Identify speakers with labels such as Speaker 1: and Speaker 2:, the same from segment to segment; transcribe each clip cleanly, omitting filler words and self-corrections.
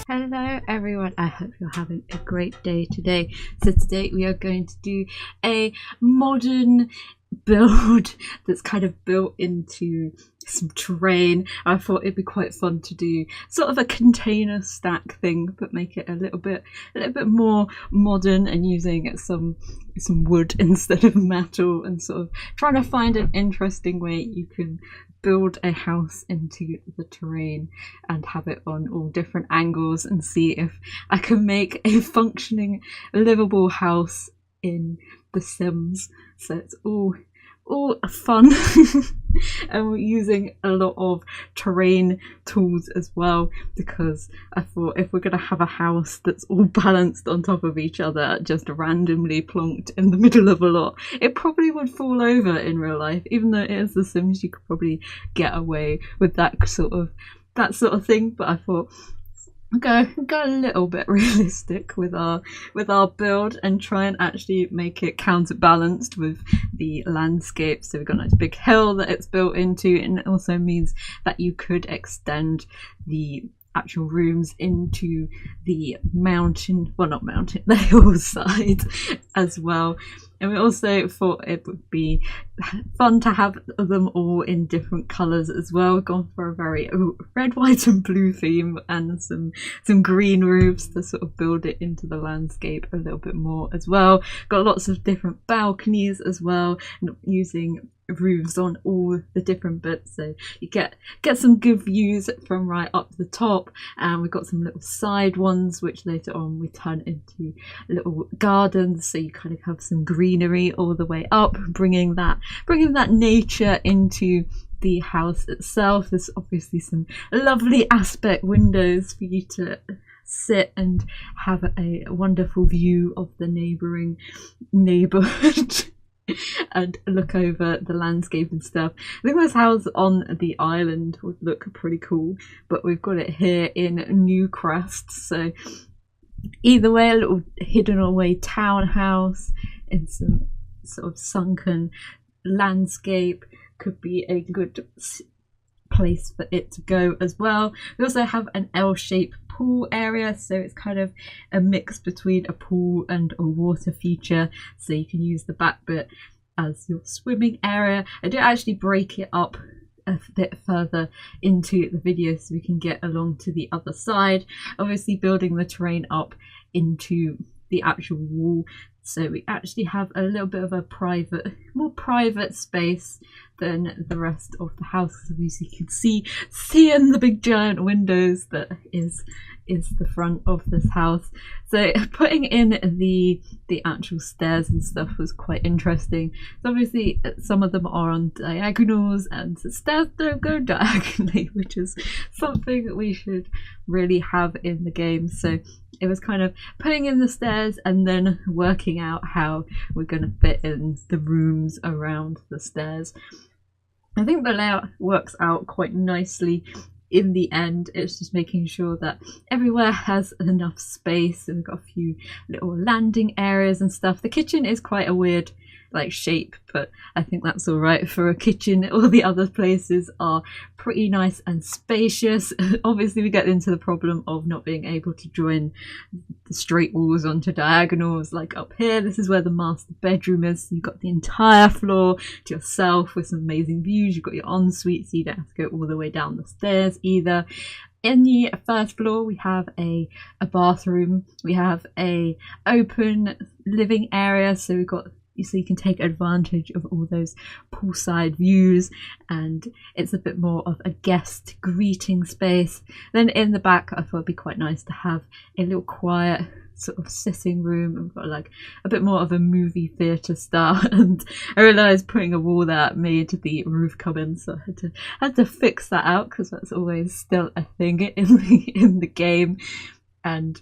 Speaker 1: Hello everyone, I hope you're having a great day today. So today we are going to do a modern build that's kind of built into some terrain. I thought it'd be quite fun to do sort of a container stack thing, but make it a little bit more modern and using some wood instead of metal, and sort of trying to find an interesting way you can build a house into the terrain and have it on all different angles, and see if I can make a functioning livable house in The Sims. So it's all fun and we're using a lot of terrain tools as well, because I thought if we're going to have a house that's all balanced on top of each other, just randomly plonked in the middle of a lot, it probably would fall over in real life. Even though it is The Sims, you could probably get away with that sort of thing, but I thought go a little bit realistic with our build and try and actually make it counterbalanced with the landscape. So we've got a nice big hill that it's built into, and it also means that you could extend the actual rooms into the mountain, well, not mountain, the hillside as well. And we also thought it would be fun to have them all in different colours as well. We've gone for a very red, white and blue theme, and some green roofs to sort of build it into the landscape a little bit more as well. Got lots of different balconies as well, and using roofs on all the different bits, so you get some good views from right up the top. And we've got some little side ones which later on we turn into little gardens, so you kind of have some greenery all the way up, bringing that nature into the house itself. There's obviously some lovely aspect windows for you to sit and have a wonderful view of the neighbouring neighbourhood and look over the landscape and stuff. I think this house on the island would look pretty cool, but we've got it here in Newcrest, so either way, a little hidden away townhouse in some sort of sunken landscape could be a good place for it to go as well. We also have an L-shaped pool area, so it's kind of a mix between a pool and a water feature, so you can use the back bit as your swimming area. I did actually break it up a bit further into the video so we can get along to the other side, obviously building the terrain up into the actual wall, so we actually have a little bit of a more private space than the rest of the house. As you can see in the big giant windows that is the front of this house. So putting in the actual stairs and stuff was quite interesting. So obviously some of them are on diagonals, and the stairs don't go diagonally, which is something we should really have in the game. So it was kind of putting in the stairs and then working out how we're going to fit in the rooms around the stairs. I think the layout works out quite nicely in the end. It's just making sure that everywhere has enough space, and we've got a few little landing areas and stuff. The kitchen is quite a weird shape, but I think that's all right for a kitchen. All the other places are pretty nice and spacious. Obviously we get into the problem of not being able to join the straight walls onto diagonals. Like up here, this is where the master bedroom is, so you've got the entire floor to yourself with some amazing views. You've got your ensuite, so you don't have to go all the way down the stairs either. In the first floor we have a bathroom, we have a open living area, so we've got, so you can take advantage of all those poolside views, and it's a bit more of a guest greeting space. Then in the back I thought it'd be quite nice to have a little quiet sort of sitting room, and we've got a bit more of a movie theatre style. And I realised putting a wall there made the roof come in, so I had to fix that out, because that's always still a thing in the game. And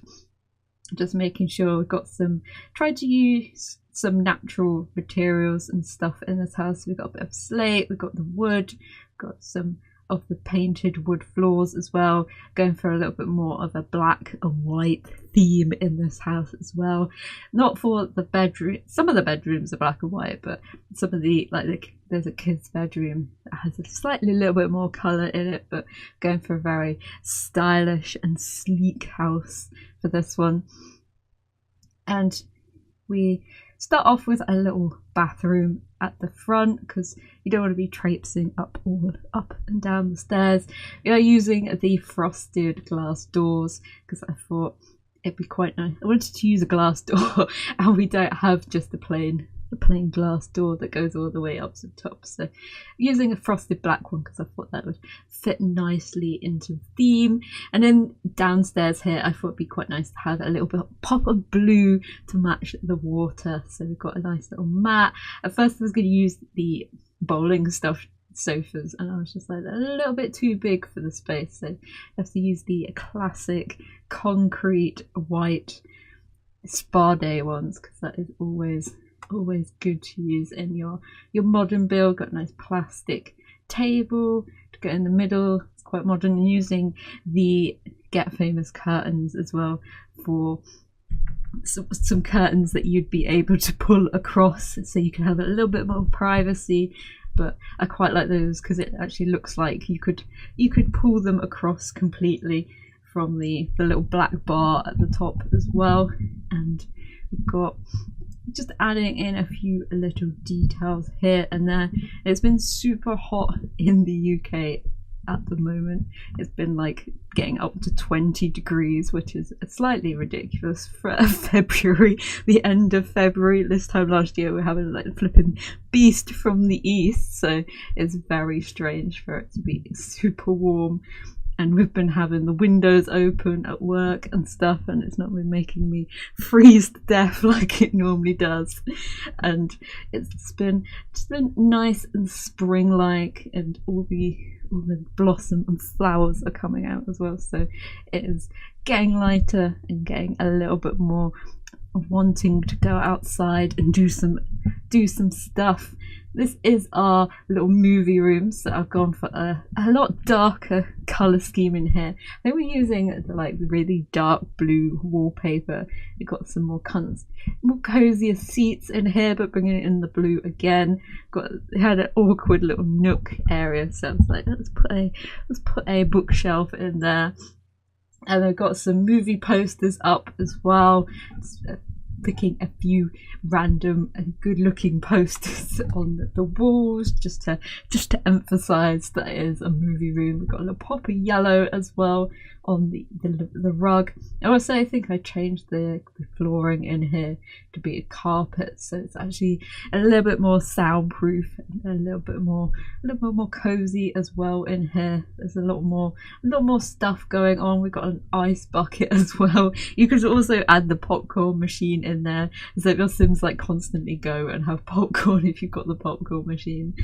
Speaker 1: just making sure we've got tried to use some natural materials and stuff in this house. We've got a bit of slate, we've got the wood, got some of the painted wood floors as well, going for a little bit more of a black and white theme in this house as well. Not for the bedroom, some of the bedrooms are black and white, but some of the, like there's a kid's bedroom that has a slightly little bit more colour in it, but going for a very stylish and sleek house for this one. And we start off with a little bathroom at the front because you don't want to be traipsing up and down the stairs. We are using the frosted glass doors because I thought it'd be quite nice. I wanted to use a glass door and we don't have just the plain glass door that goes all the way up to the top, so using a frosted black one because I thought that would fit nicely into the theme. And then downstairs here I thought it'd be quite nice to have a little bit of pop of blue to match the water, so we've got a nice little mat. At first I was going to use the bowling stuffed sofas and I was just like, a little bit too big for the space, so I have to use the classic concrete white spa day ones because that is always good to use in your modern build. Got a nice plastic table to go in the middle. It's quite modern, and using the Get Famous curtains as well for some curtains that you'd be able to pull across so you can have a little bit more privacy. But I quite like those because it actually looks like you could pull them across completely from the little black bar at the top as well. And we've got just adding in a few little details here and there. It's been super hot in the UK at the moment. It's been like getting up to 20 degrees, which is slightly ridiculous for February, the end of February. This time last year we were having like a flipping beast from the east, so it's very strange for it to be super warm. And we've been having the windows open at work and stuff, and it's not been making me freeze to death like it normally does. And it's been nice and spring-like, and all the blossom and flowers are coming out as well. So it is getting lighter and getting a little bit more wanting to go outside and do some stuff. This is our little movie room, so I've gone for a lot darker colour scheme in here. I think we're using the like really dark blue wallpaper. We've got some more cozier seats in here, but bringing it in the blue again. Had an awkward little nook area, so I was like, let's put a bookshelf in there. And I've got some movie posters up as well. Picking a few random and good looking posters on the walls just to emphasize that it is a movie room. We've got a little pop of yellow as well on the rug. I will say I think I changed the flooring in here to be a carpet, so it's actually a little bit more soundproof and a little bit more cozy as well in here. There's a lot more stuff going on. We've got an ice bucket as well. You could also add the popcorn machine in there, so your Sims like constantly go and have popcorn if you've got the popcorn machine.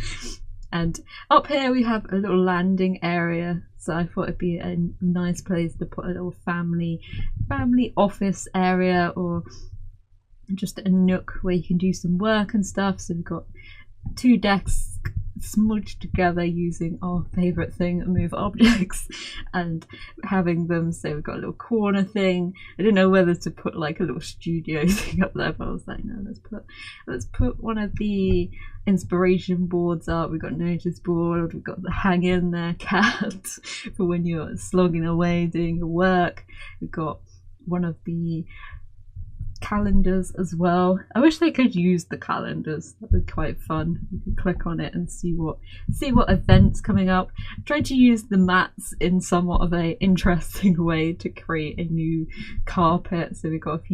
Speaker 1: And up here we have a little landing area, so I thought it'd be a nice place to put a little family office area, or just a nook where you can do some work and stuff. So we've got 2 desks smudged together using our favourite thing, move objects, and having them, so we've got a little corner thing. I didn't know whether to put like a little studio thing up there, but I was like, no, let's put one of the inspiration boards up. We've got a notice board, we've got the hang in there cat for when you're slogging away doing your work. We've got one of the calendars as well. I wish they could use the calendars. That would be quite fun. You can click on it and see what events coming up. Try to use the mats in somewhat of a interesting way to create a new carpet. So we've got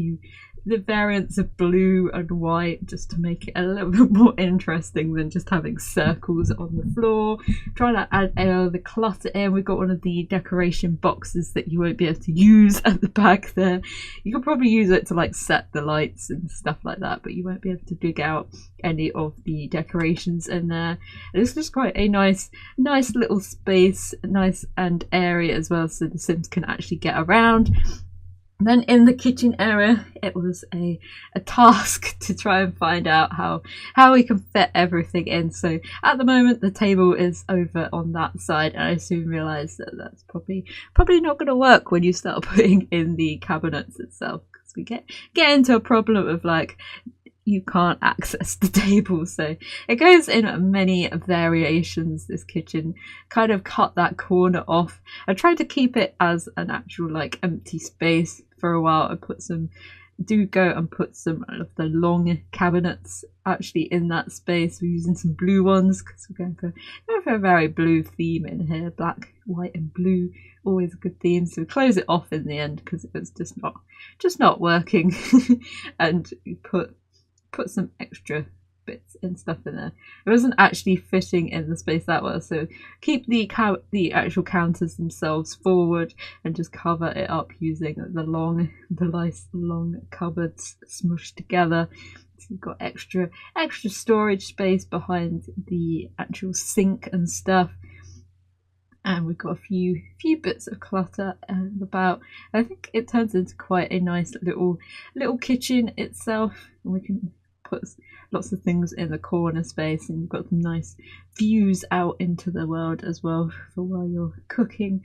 Speaker 1: the variants of blue and white just to make it a little bit more interesting than just having circles on the floor. Try to add the clutter in. We've got one of the decoration boxes that you won't be able to use at the back there. You could probably use it to like set the lights and stuff like that, but you won't be able to dig out any of the decorations in there. And it's just quite a nice little space, nice and area as well, so the Sims can actually get around. Then in the kitchen area, it was a task to try and find out how we can fit everything in. So at the moment, the table is over on that side, and I soon realised that that's probably not going to work when you start putting in the cabinets itself, because we get into a problem of like, you can't access the table. So it goes in many variations, this kitchen. Kind of cut that corner off. I tried to keep it as an actual like empty space for a while. I put some of the long cabinets actually in that space. We're using some blue ones because we're going for a very blue theme in here. Black, white and blue, always a good theme. So we close it off in the end because it was just not working. And we put some extra bits and stuff in there. It wasn't actually fitting in the space that well, so keep the actual counters themselves forward and just cover it up using the nice long cupboards smushed together. So you've got extra storage space behind the actual sink and stuff. And we've got a few bits of clutter and about. I think it turns into quite a nice little kitchen itself, and we can put lots of things in the corner space, and you've got some nice views out into the world as well for while you're cooking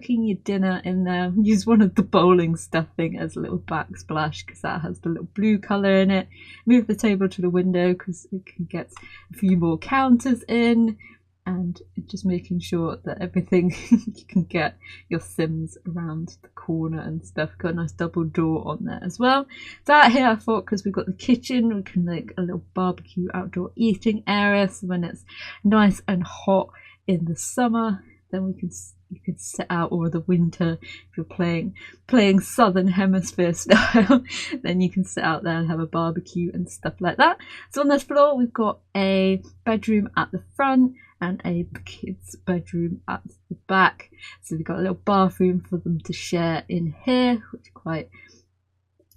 Speaker 1: your dinner in there. Use one of the bowling stuffing as a little backsplash because that has the little blue colour in it. Move the table to the window because it can get a few more counters in, and just making sure that everything you can get your Sims around the corner and stuff. Got a nice double door on there as well. So out here I thought, because we've got the kitchen, we can make a little barbecue outdoor eating area, so when it's nice and hot in the summer, then you can sit out, or the winter if you're playing Southern Hemisphere style, then you can sit out there and have a barbecue and stuff like that. So on this floor we've got a bedroom at the front and a kid's bedroom at the back. So we've got a little bathroom for them to share in here, which is quite...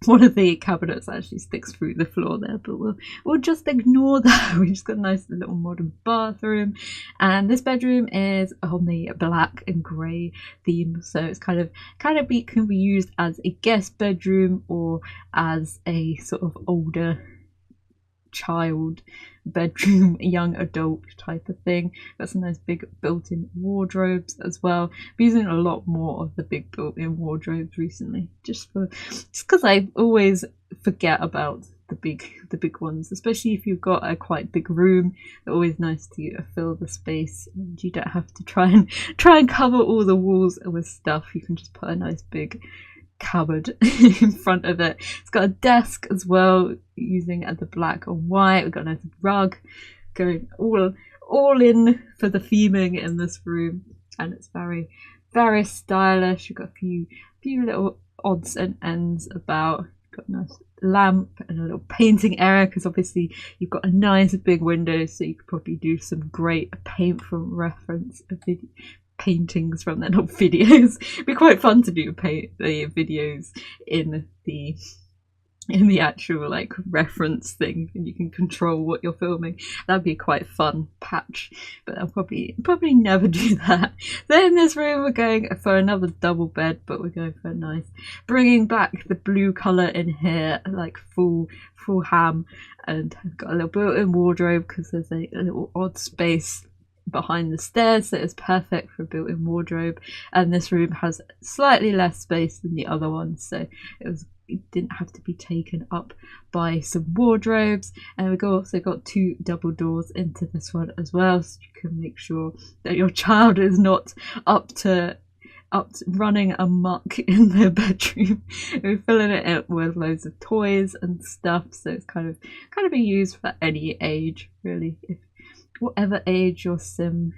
Speaker 1: One of the cabinets actually sticks through the floor there, but we'll just ignore that. We've just got a nice little modern bathroom, and this bedroom is on the black and grey theme, so it's can be used as a guest bedroom or as a sort of older child bedroom, young adult type of thing. Got some nice big built-in wardrobes as well. I'm using a lot more of the big built-in wardrobes recently, just because I always forget about the big ones, especially if you've got a quite big room. They're always nice to fill the space, and you don't have to try and cover all the walls with stuff. You can just put a nice big cupboard in front of it. It's got a desk as well, using the black and white. We've got a nice rug going all in for the theming in this room, and it's very, very stylish. You've got a few little odds and ends about. Got a nice lamp and a little painting area, because obviously you've got a nice big window, so you could probably do some great paint from reference paintings from there, not videos. It'd be quite fun to do the videos in the actual like reference thing, and you can control what you're filming. That'd be quite fun patch, but I'll probably never do that. So in this room we're going for another double bed, but we're going for a nice, bringing back the blue colour in here, like full ham, and I've got a little built-in wardrobe because there's a little odd space behind the stairs, so it's perfect for a built-in wardrobe. And this room has slightly less space than the other one, so it didn't have to be taken up by some wardrobes. And we've also got 2 double doors into this one as well, so you can make sure that your child is not up to running amok in their bedroom. We're filling it up with loads of toys and stuff, so it's kind of be used for any age really, if whatever age your Sim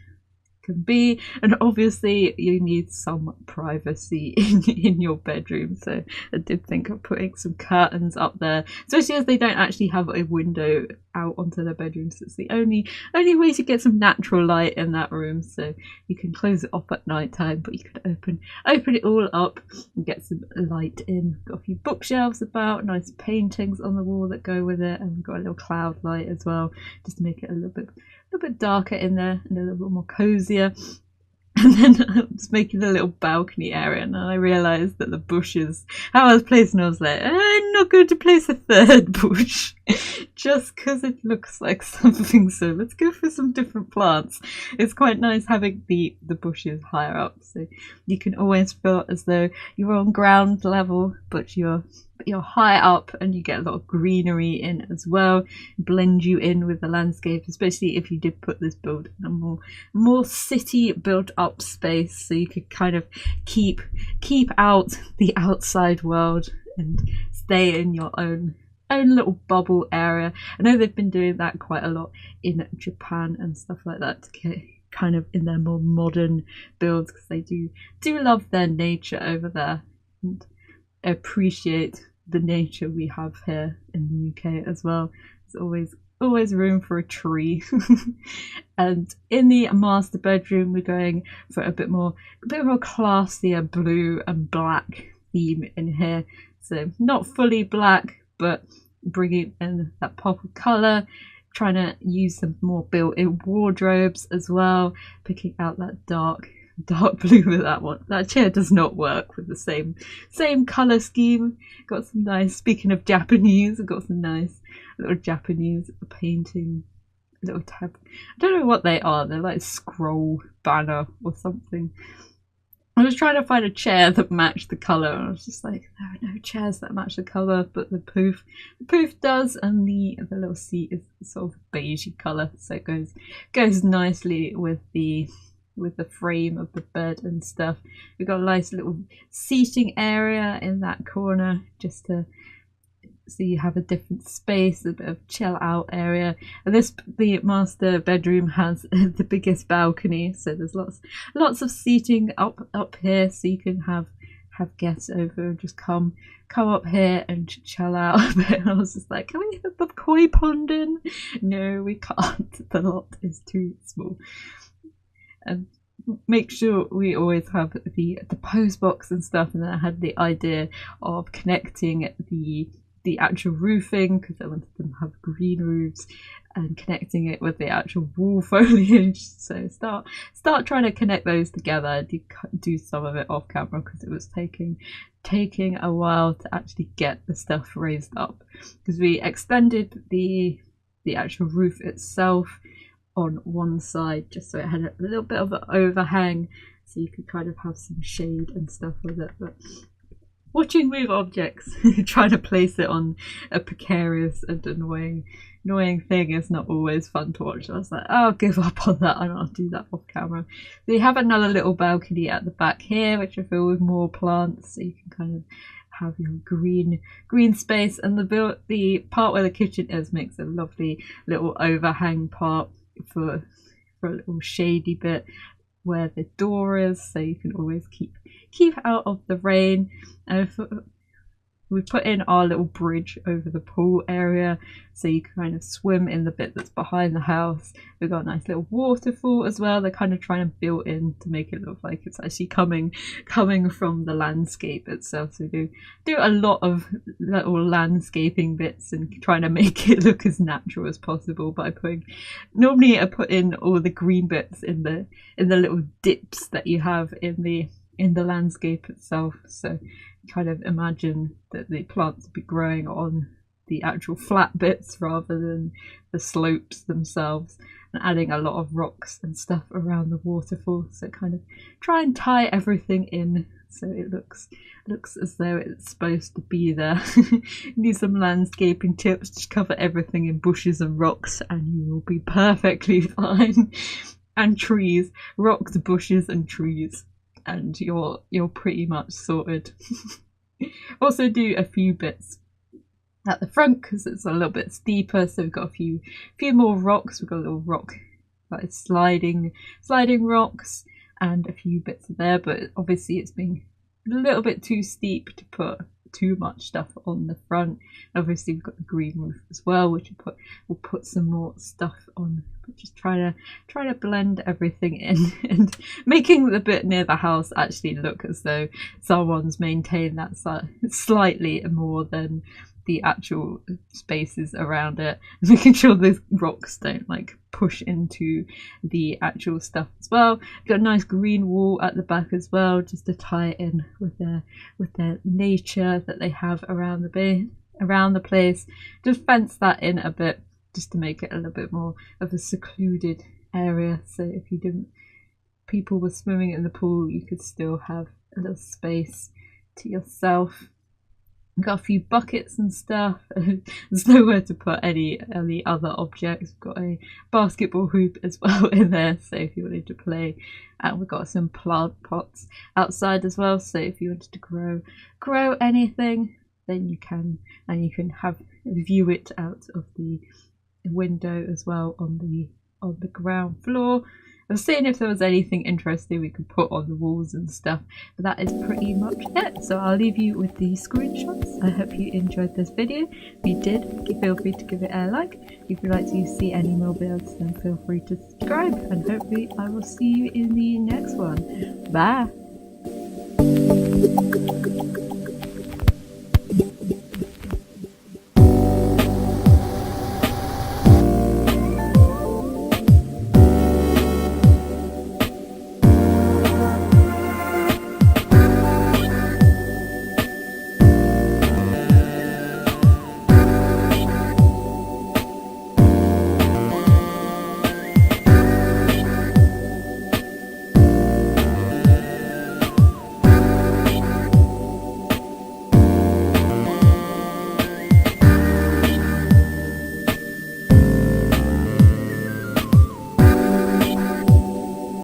Speaker 1: can be. And obviously you need some privacy in your bedroom, so I did think of putting some curtains up there, especially as they don't actually have a window out onto their bedrooms. It's the only way to get some natural light in that room, so you can close it off at night time, but you can open it all up and get some light in. Got a few bookshelves about, nice paintings on the wall that go with it, and we've got a little cloud light as well, just to make it a little bit darker in there and a little bit more cozier. And then I was making a little balcony area, and I realised that the bushes, how I was placing, I was like, I'm not going to place a third bush just because it looks like something, so let's go for some different plants. It's quite nice having the bushes higher up, so you can always feel as though you're on ground level, but you're high up, and you get a lot of greenery in as well, blend you in with the landscape, especially if you did put this build in a more city built up space, so you could kind of keep out the outside world and stay in your own little bubble area. I know they've been doing that quite a lot in Japan and stuff like that, to get kind of in their more modern builds, because they do love their nature over there and appreciate the nature we have here in the UK as well. There's always room for a tree. And in the master bedroom, we're going for a bit more classier blue and black theme in here. So not fully black, but bringing in that pop of colour, trying to use some more built-in wardrobes as well, picking out that dark blue with that one. That chair does not work with the same colour scheme. Got some nice, speaking of Japanese, I've got some nice little Japanese painting, little tab. I don't know what they are, they're like scroll banner or something. I was trying to find a chair that matched the colour, and I was just like, there are no chairs that match the colour, but the poof does, and the little seat is sort of beigey colour, so it goes nicely with the frame of the bed and stuff. We've got a nice little seating area in that corner, just so you have a different space, a bit of chill out area. And the master bedroom has the biggest balcony, so there's lots of seating up here, so you can have guests over and just come up here and chill out a bit. And I was just like, can we have the koi pond in? No, we can't. The lot is too small. And make sure we always have the pose box and stuff. And then I had the idea of connecting the actual roofing, because I wanted them to have green roofs, and connecting it with the actual wall foliage. So start trying to connect those together. I did do some of it off camera because it was taking a while to actually get the stuff raised up, because we extended the actual roof itself on one side just so it had a little bit of an overhang, so you could kind of have some shade and stuff with it. But watching move objects, trying to place it on a precarious and annoying thing is not always fun to watch. I was like, I'll give up on that and I'll do that off camera. We have another little balcony at the back here, which I fill with more plants, so you can kind of have your green space. And the part where the kitchen is makes a lovely little overhang part for a little shady bit where the door is, so you can always keep out of the rain. And we put in our little bridge over the pool area, so you can kind of swim in the bit that's behind the house. We've got a nice little waterfall as well. They're kind of trying to build in to make it look like it's actually coming from the landscape itself. So we do a lot of little landscaping bits and trying to make it look as natural as possible by normally I put in all the green bits in the little dips that you have in the landscape itself. So kind of imagine that the plants would be growing on the actual flat bits rather than the slopes themselves, and adding a lot of rocks and stuff around the waterfall, so kind of try and tie everything in so it looks as though it's supposed to be there. Need some landscaping tips, just cover everything in bushes and rocks and you will be perfectly fine. And trees, rocks, bushes and trees, and you're pretty much sorted. Also do a few bits at the front because it's a little bit steeper, so we've got a few more rocks. We've got a little rock, like sliding rocks, and a few bits there, but obviously it's been a little bit too steep to put too much stuff on the front. Obviously we've got the green roof as well, which we'll put some more stuff on, but just try to blend everything in and making the bit near the house actually look as though someone's maintained that slightly more than the actual spaces around it, making sure the rocks don't like push into the actual stuff as well. Got a nice green wall at the back as well, just to tie it in with their nature that they have around the place. Just fence that in a bit just to make it a little bit more of a secluded area, so if people were swimming in the pool, you could still have a little space to yourself. Got a few buckets and stuff. There's nowhere to put any other objects. We've got a basketball hoop as well in there, so if you wanted to play. And we've got some plant pots outside as well, so if you wanted to grow anything, then you can, and you can view it out of the window as well on the ground floor. I was seeing if there was anything interesting we could put on the walls and stuff, but that is pretty much it. So I'll leave you with the screenshots. I hope you enjoyed this video. If you did, feel free to give it a like. If you'd like to see any more builds, then feel free to subscribe, and hopefully I will see you in the next one. Bye!